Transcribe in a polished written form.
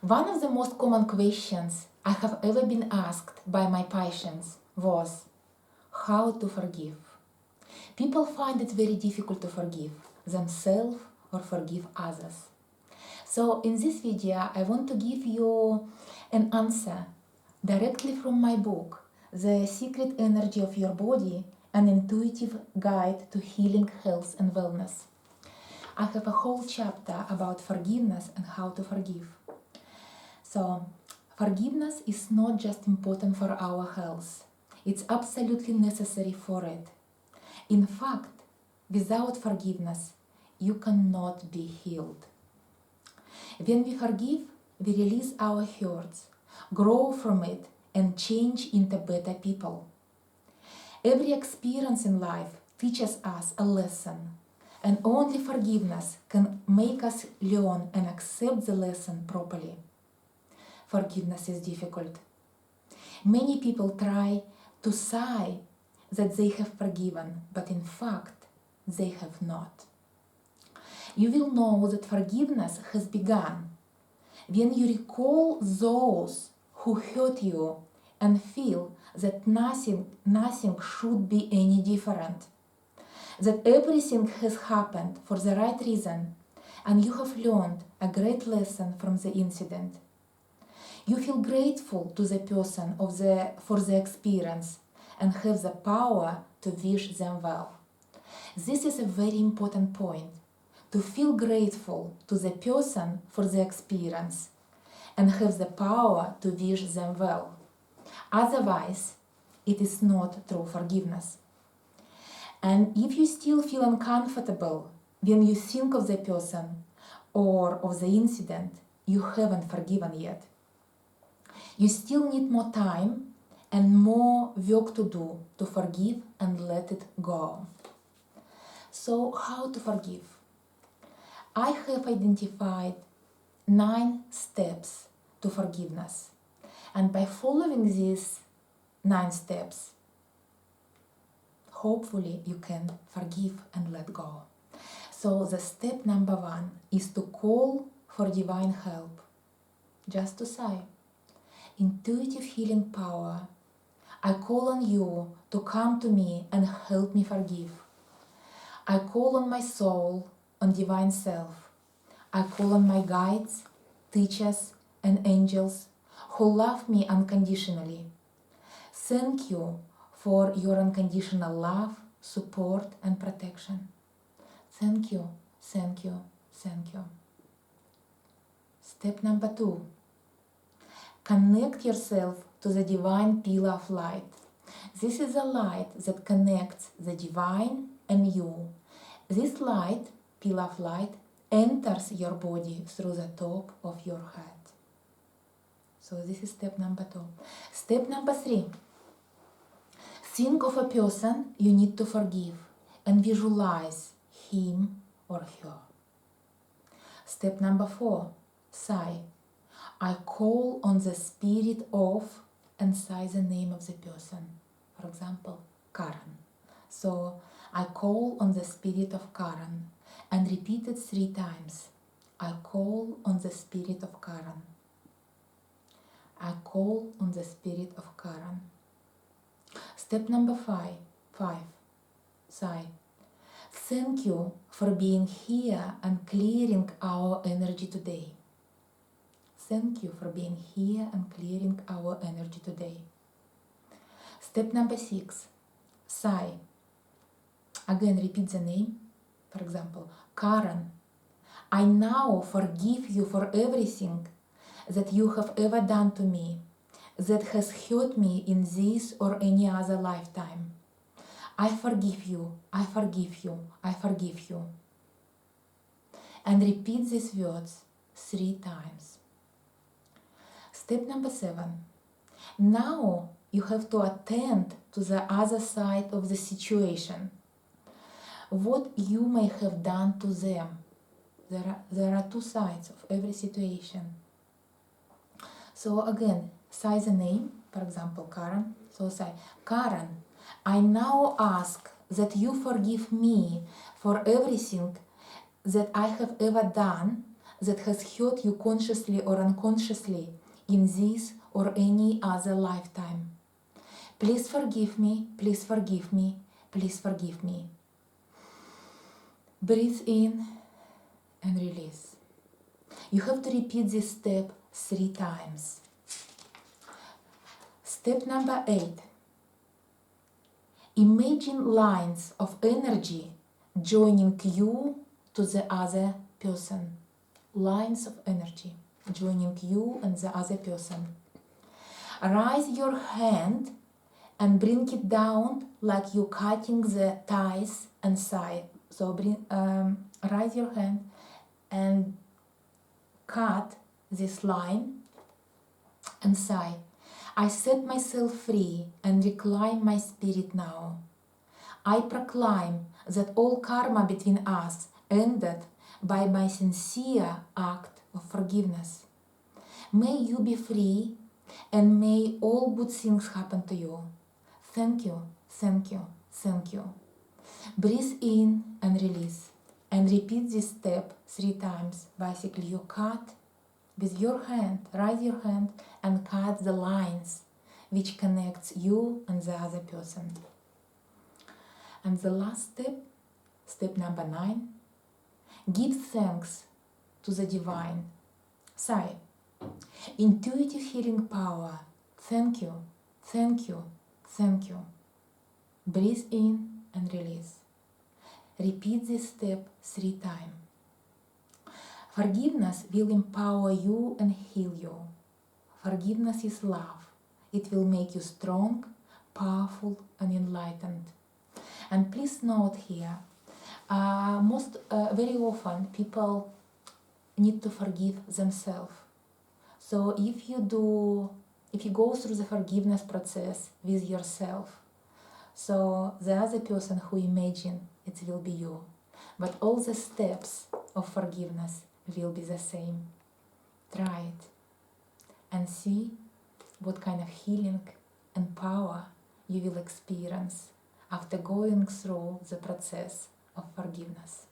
One of the most common questions I have ever been asked by my patients was how to forgive. People find it very difficult to forgive themselves or forgive others. So in this video, I want to give you an answer directly from my book, The Secret Energy of Your Body, an intuitive guide to healing, health and wellness. I have a whole chapter about forgiveness and how to forgive. So, forgiveness is not just important for our health, it's absolutely necessary for it. In fact, without forgiveness, you cannot be healed. When we forgive, we release our hurts, grow from it, and change into better people. Every experience in life teaches us a lesson, and only forgiveness can make us learn and accept the lesson properly. Forgiveness is difficult. Many people try to say that they have forgiven, but in fact, they have not. You will know that forgiveness has begun when you recall those who hurt you and feel that nothing should be any different, that everything has happened for the right reason, and you have learned a great lesson from the incident. You feel grateful to the person for the experience and have the power to wish them well. This is a very important point, to feel grateful to the person for the experience and have the power to wish them well. Otherwise, it is not true forgiveness. And if you still feel uncomfortable when you think of the person or of the incident, you haven't forgiven yet. You still need more time and more work to do to forgive and let it go. So, how to forgive? I have identified 9 steps to forgiveness. And by following these 9 steps, hopefully you can forgive and let go. So the step number 1 is to call for divine help. Just to say, intuitive healing power, I call on you to come to me and help me forgive. I call on my soul, on divine self. I call on my guides, teachers, and angels who love me unconditionally. Thank you for your unconditional love, support, and protection. Thank you, thank you, thank you. Step number 2. Connect yourself to the divine pillar of light. This is a light that connects the divine and you. This light, pillar of light, enters your body through the top of your head. So this is step number 2. Step number 3. Think of a person you need to forgive and visualize him or her. Step number 4. Say, I call on the spirit of, and say the name of the person. For example, Karen. So I call on the spirit of Karen and repeat it 3 times. I call on the spirit of Karen. I call on the spirit of Karen. Step number 5. Say, thank you for being here and clearing our energy today. Thank you for being here and clearing our energy today. Step number 6. Say, again repeat the name. For example, Karen, I now forgive you for everything that you have ever done to me that has hurt me in this or any other lifetime. I forgive you, I forgive you, I forgive you. And repeat these words 3 times. Step number 7. Now you have to attend to the other side of the situation. What you may have done to them. There are 2 sides of every situation. So again, say the name, for example, Karen. So say, Karen, I now ask that you forgive me for everything that I have ever done that has hurt you consciously or unconsciously in this or any other lifetime. Please forgive me, please forgive me, please forgive me. Breathe in and release. You have to repeat this step 3 times. Step number 8. Imagine lines of energy joining you to the other person. Lines of energy joining you and the other person. Raise your hand and bring it down like you're cutting the ties and side. So raise your hand and cut this line and sigh. I set myself free and reclaim my spirit now. I proclaim that all karma between us ended by my sincere act of forgiveness. May you be free and may all good things happen to you. Thank you, thank you, thank you. Breathe in and release. And repeat this step 3 times. Basically, you cut with your hand, raise your hand and cut the lines which connects you and the other person. And the last step, step number 9, give thanks to the divine. Sigh. Intuitive healing power. Thank you, thank you, thank you. Breathe in and release. Repeat this step 3 times. Forgiveness will empower you and heal you. Forgiveness is love. It will make you strong, powerful, and enlightened. And please note here, very often people need to forgive themselves. So if you go through the forgiveness process with yourself, so the other person who imagine it will be you, but all the steps of forgiveness will be the same. Try it and see what kind of healing and power you will experience after going through the process of forgiveness.